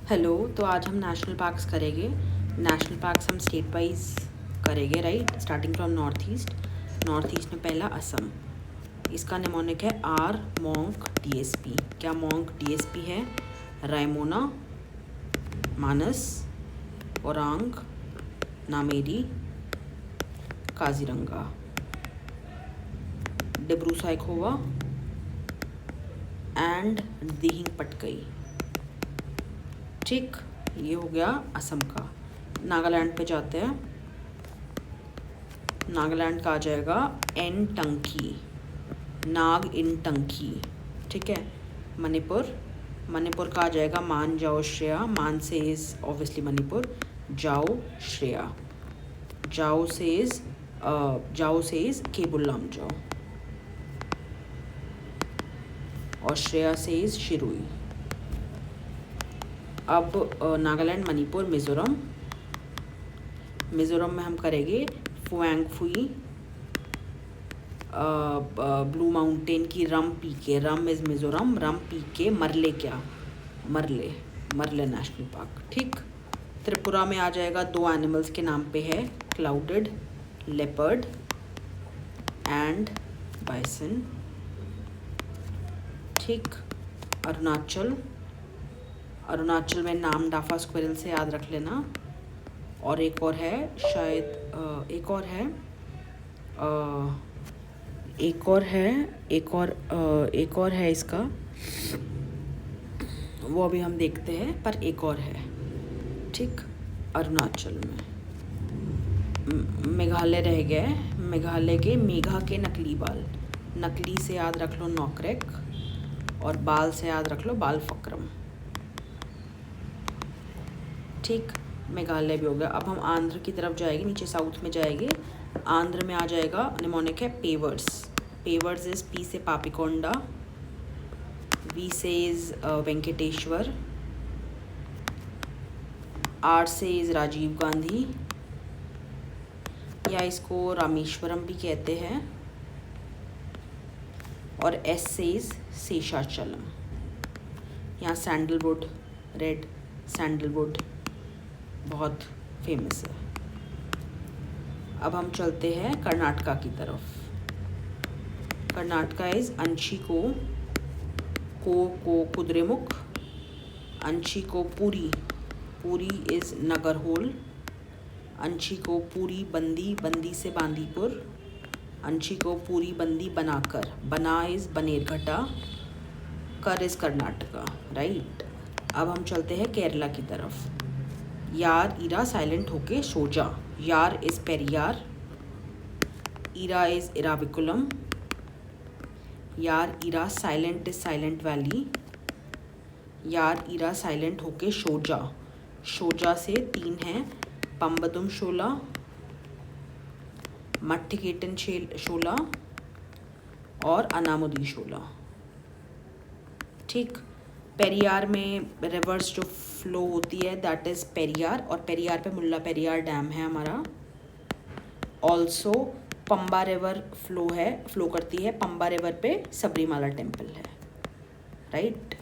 Hello. तो आज हम नेशनल पार्क्स करेंगे। नेशनल पार्क्स हम स्टेट वाइज करेंगे, right, starting from north east. North east में पहला असम। इसका निमोनिक है आर मोंक डीएसपी। क्या मोंक डीएसपी है? रायमोना, मानस, ओरांग, नामेरी, काजीरंगा, डिब्रू साइखोवा एंड दिहिंग पटकई। ठीक, ये हो गया असम का। नागालैंड पे जाते हैं। नागालैंड का आ जाएगा एन टंकी, नाग इन टंकी। ठीक है। मणिपुर, मणिपुर का आ जाएगा मान जाओ श्रेया। मान से इज़ ऑब्वियसली मणिपुर। जाओ श्रेया, जाओ से इज़ केबुल लामजाओ और श्रेया से इज़ शिरुई। अब नागालैंड, मणिपुर, मिज़ोरम। मिज़ोरम में हम करेंगे फुआंगफुई, ब्लू माउंटेन की रम पी के। रम इज़ मिज़ोरम, रम पी के। मरले, क्या मरले, मरले नेशनल पार्क। ठीक। त्रिपुरा में आ जाएगा, दो एनिमल्स के नाम पे है, क्लाउडेड लेपर्ड एंड बाइसन। ठीक। अरुणाचल, अरुणाचल में नाम डाफा स्क्विरल से याद रख लेना। और एक और है शायद, एक और है इसका, वो अभी हम देखते हैं, पर एक और है। ठीक। अरुणाचल में मेघालय रह गए। मेघालय के मेघा के नकली बाल। नकली से याद रख लो नौकरेक और बाल से याद रख लो बाल फक्रम। ठीक, मेघालय भी हो गया। अब हम आंध्र की तरफ जाएंगे, नीचे साउथ में जाएंगे। आंध्र में आ जाएगा निमोनिक है पेवर्स। पेवर्स इज पी से पापिकोंडा, वी से इज वेंकटेश्वर, आर से इज राजीव गांधी, या इसको रामेश्वरम भी कहते हैं, और एस से इज शेषाचलम। यहाँ सैंडलवुड, रेड सैंडलवुड बहुत फेमस है। अब हम चलते हैं कर्नाटका की तरफ। कर्नाटका इज अंशी को कुद्रेमुख, अंशी को पूरी, पूरी इज नगरहोल, अंशी को पूरी बंदी, बंदी से बांदीपुर, अंशी को पूरी बंदी बनाकर, बना इज बनेरघट्टा, कर इज कर्नाटका, राइट। अब हम चलते हैं केरला की तरफ। यार ईरा साइलेंट होके सोजा। यार इज पेरियार, ईरा इज इराविकुलम, यार ईरा साइलेंट इज साइलेंट वैली, यार ईरा साइलेंट होके शोजा। शोजा से तीन हैं, पम्बदुम शोला, मट्टिकेटन शोला और अनामुदी शोला। ठीक। पेरियार में रिवर्स जो फ्लो होती है दैट इज़ पेरियार, और पेरियार पे मुल्ला पेरियार डैम है हमारा। ऑल्सो पंबा रिवर फ्लो करती है, पंबा रिवर पे सबरीमाला टेम्पल है, राइट।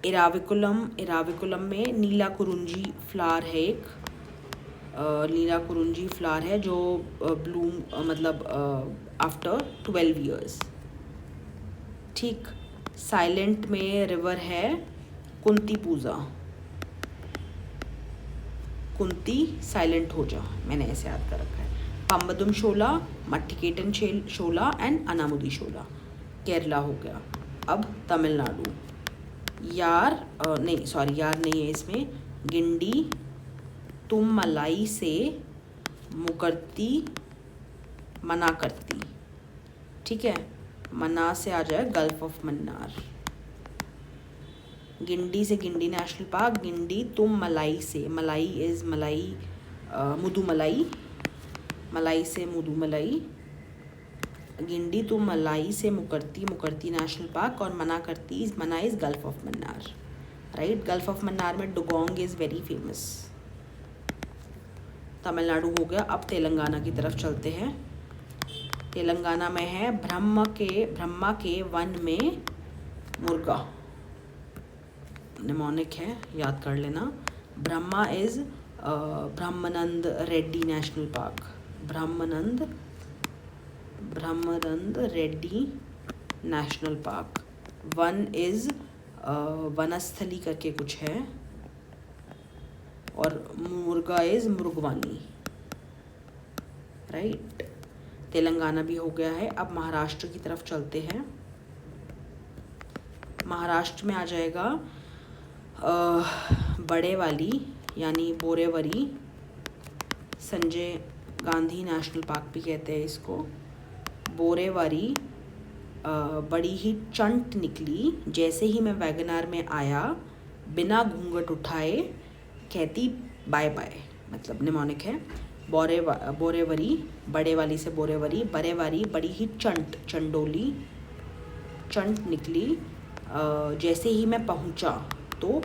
इराविकुलम में नीला कुरुंजी फ्लावर है एक, नीला कुरुंजी फ्लावर है जो ब्लूम मतलब आफ्टर 12 ईयर्स। ठीक। साइलेंट में रिवर है कुंती पूजा, कुंती साइलेंट हो जा, मैंने ऐसे याद कर रखा है। पम्बदुम शोला, मट्टिकेटन शोला एंड अनामुदी शोला। केरला हो गया। अब तमिलनाडु। यार नहीं है इसमें। गिंडी तुम मलाई से मुकरती मना करती। ठीक है। मना से आ जाए गल्फ ऑफ मन्नार। गिंडी से गिंडी नेशनल पार्क, गिंडी तुम मलाई से, मलाई इज मलाई, मुदुमलाई, मलाई से मुदुमलाई, गिंडी तुम मलाई से मुकरती, मुकरती नेशनल पार्क, और मना is gulf of Mannar, right. Gulf of Mannar में dugong is very famous. Tamil Nadu हो गया। अब तेलंगाना की तरफ चलते हैं। तेलंगाना में है ब्रह्मा के वन में मुर्गा, निमोनिक है, याद कर लेना। Brahma is Brahmanand Reddy National Park, Brahmanand Reddy National Park. वन इज़ वनस्थली करके कुछ है, और मुर्गा इज़ मुर्गवानी, राइट। तेलंगाना भी हो गया है। अब महाराष्ट्र की तरफ चलते हैं। महाराष्ट्र में आ जाएगा बड़े वाली यानी बोरेवरी, संजय गांधी नेशनल पार्क भी कहते हैं इसको। बोरेवरी बड़ी ही चंट निकली, जैसे ही मैं वैगनार में आया, बिना घूंघट उठाए कहती बाय बाय, मतलब निमोनिक है। बोरेवरी, बड़े वाली से बोरेवरी, बरेवारी बड़ी ही चंडोली, चंट निकली, जैसे ही मैं पहुंचा, तो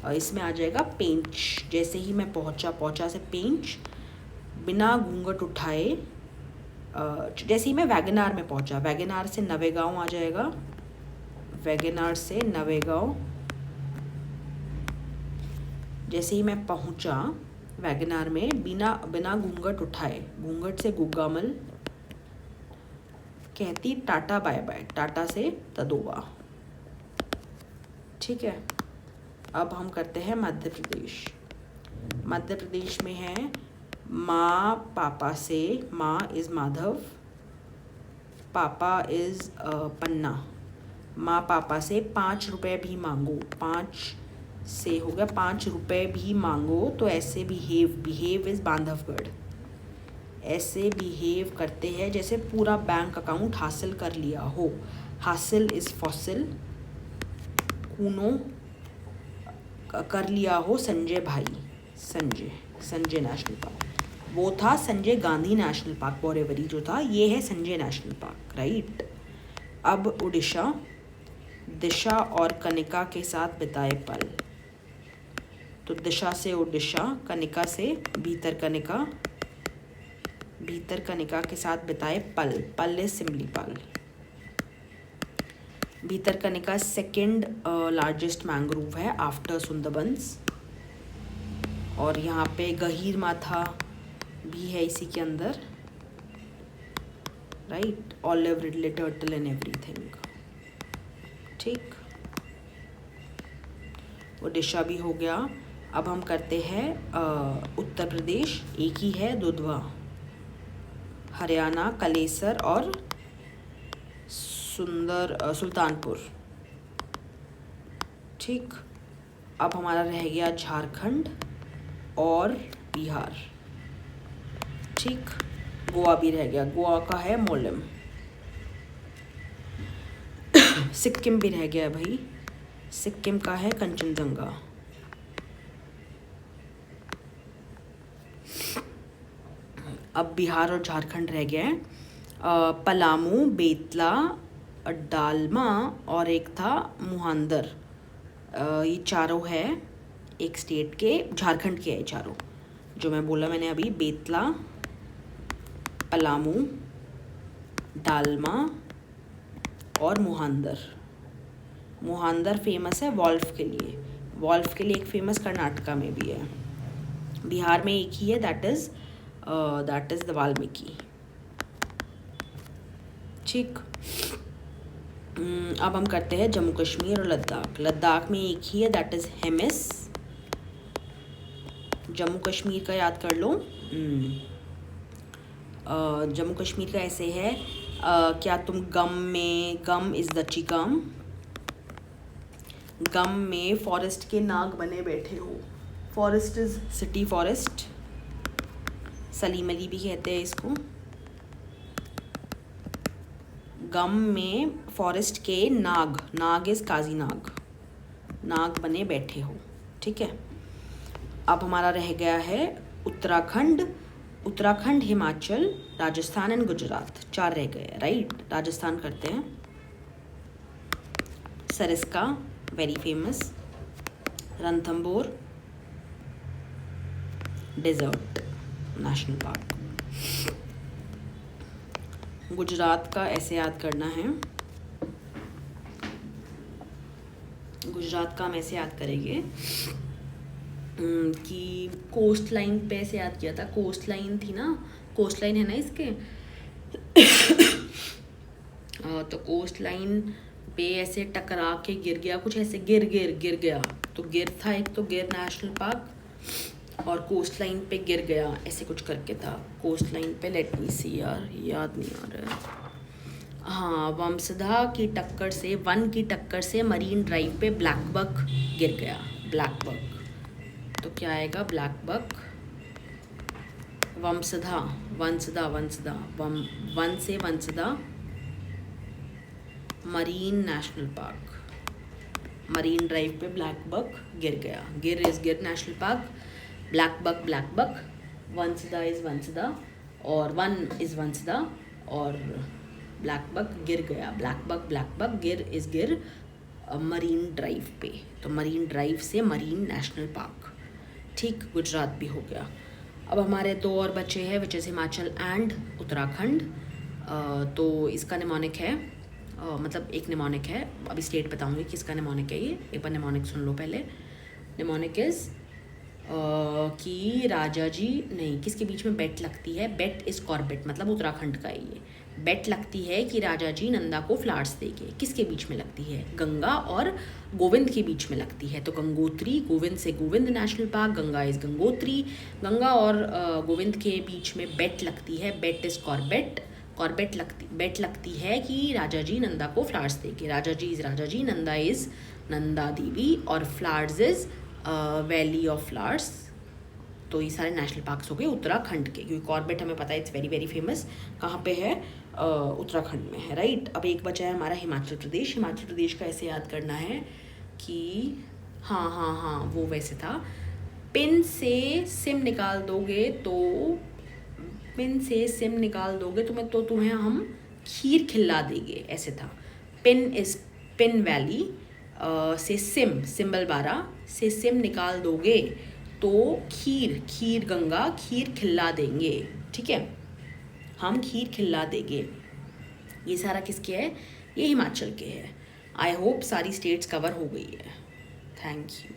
इसमें आ जाएगा पेंच, जैसे ही मैं पहुंचा से पेंच, बिना घूंघट उठाए, जैसे ही मैं वैगनार में पहुंचा, वैगनार से नवेगांव आ जाएगा, वैगनार से नवेगांव, जैसे ही मैं पहुंचा वैगनार में, बिना घूंघट उठाए, घूंघट से गुग्गामल, कहती टाटा बाय बाय, टाटा से तदोवा, ठीक है। अब हम करते हैं मध्य प्रदेश। मध्य प्रदेश में है माँ पापा से, माँ इज़ माधव, पापा इज़ पन्ना। माँ पापा से 5 रुपये भी मांगो, 5 से हो गया 5 रुपये भी मांगो, तो ऐसे बिहेव इज़ बांधवगढ़, ऐसे बिहेव करते हैं जैसे पूरा बैंक अकाउंट हासिल कर लिया हो। हासिल इज़ फॉसिल, कूनो कर लिया हो संजय भाई, संजय नेशनल पार्क। वो था संजय गांधी नेशनल पार्क, बोरेवरी जो था, ये है संजय नेशनल पार्क, राइट। अब उड़ीसा, दिशा और कनिका के साथ बिताए पल, तो दिशा से उड़ीसा, कनिका से भीतर कनिका के साथ बिताए पल, पल is Similipal. Bhitarkanika second largest mangrove है आफ्टर सुंदरबंस, और यहाँ पे गहीर माथा भी है इसी के अंदर, right. Olive Ridley turtle and everything, ठीक। ओडिशा भी हो गया। अब हम करते हैं उत्तर प्रदेश, एक ही है, दुधवा। हरियाणा कलेसर और सुल्तानपुर, ठीक। अब हमारा रह गया झारखंड और बिहार, ठीक। गोवा भी रह गया, गोवा का है मोलम। सिक्किम भी रह गया भाई, सिक्किम का है कंचनजंगा। अब बिहार और झारखंड रह गया है, पलामू, बेतला, डालमा और एक था मुहांदर। ये चारों है एक स्टेट के, झारखंड के है चारों, जो मैं बोला मैंने अभी, बेतला, पलामू, डालमा और मुहांदर। मुहांदर फेमस है वॉल्फ के लिए, एक फेमस कर्नाटका में भी है। बिहार में एक ही है, दैट इज़ द वाल्मीकि, ठीक। अब हम करते हैं जम्मू कश्मीर और लद्दाख। लद्दाख में एक ही है, दैट इज़ हेमिस। जम्मू कश्मीर का याद कर लो। जम्मू कश्मीर का ऐसे है, क्या तुम गम इज़ द चिकम, गम में फॉरेस्ट के नाग बने बैठे हो। Forest is city forest, Salim Ali भी कहते हैं इसको। गम में फॉरेस्ट के नाग इज़ काजी नाग बने बैठे हो, ठीक है। अब हमारा रह गया है उत्तराखंड, हिमाचल, राजस्थान एंड गुजरात, 4 रह गए, राइट। राजस्थान करते हैं। Sariska very famous, Ranthambore Desert National Park. Gujarat का ऐसे याद करना है, गुजरात का हम ऐसे याद करेंगे कि कोस्ट लाइन पे ऐसे याद किया था, कोस्ट लाइन थी ना, कोस्ट लाइन है ना इसके तो कोस्ट लाइन पे ऐसे टकरा के गिर गया, कुछ ऐसे गिर गया, तो गिर था एक, तो गिर नेशनल पार्क और कोस्ट लाइन पे गिर गया, ऐसे कुछ करके था कोस्ट लाइन पे। लेट मी सी यार, याद नहीं आ रहा है। हाँ, वमसदा की टक्कर से, वन की टक्कर से मरीन ड्राइव पे ब्लैक बक गिर गया, ब्लैक बक। तो क्या आएगा, ब्लैक बक, वमसदा, वंसदा, वन से Vansda, Marine National Park, Marine Drive पे ब्लैक बक गिर गया। Gir is Gir National Park, blackbuck, Vansda is Vansda, और वन इज वंसदा, और ब्लैक बक गिर गया, ब्लैक बक, गिर इज गिर मरीन ड्राइव पे। तो मरीन ड्राइव से मरीन नेशनल पार्क। ठीक, गुजरात भी हो गया। अब हमारे 2 और बचे हैं, which is Himachal and Uttarakhand. तो इसका निमोनिक है, मतलब एक निमोनिक है, अभी स्टेट बताऊंगी कि इसका निमोनिक है ये, एक बार निमोनिक सुन लो पहले। निमोनिक इज़ कि राजा जी, नहीं, किसके बीच में बेट लगती है, बेट इज़ कॉर्बेट, मतलब उत्तराखंड का है ये। बेट लगती है कि राजा जी नंदा को फ्लावर्स देंगे, किसके बीच में लगती है, गंगा और गोविंद के बीच में लगती है। तो गंगोत्री, गोविंद से Govind national park, Ganga is Gangotri, Ganga और गोविंद के बीच में बेट लगती है, बेट इज़ कॉर्बेट, बेट लगती है कि राजा जी नंदा को फ्लावर्स देंगे। राजा जी इज़ राजा जी, नंदा इज़ नंदा देवी, और flowers is valley of flowers. तो ये सारे नेशनल पार्क्स हो गए उत्तराखंड के, क्योंकि कॉर्बेट हमें पता है इट्स वेरी वेरी फेमस, कहाँ पे है, उत्तराखंड में है, राइट। अब एक बचा है हमारा हिमाचल प्रदेश। हिमाचल प्रदेश का ऐसे याद करना है कि हाँ वो वैसे था, पिन से सिम निकाल दोगे तो, पिन से सिम निकाल दोगे तो तुम्हें हम खीर खिला देंगे, ऐसे था। पिन इज पिन वैली, से सिम, सिंबल 12 से सिम निकाल दोगे तो खीर गंगा, खीर खिला देंगे, ठीक है, हम खीर खिला देंगे। ये सारा किसके है, ये हिमाचल के है। आई होप सारी स्टेट्स कवर हो गई है। Thank you.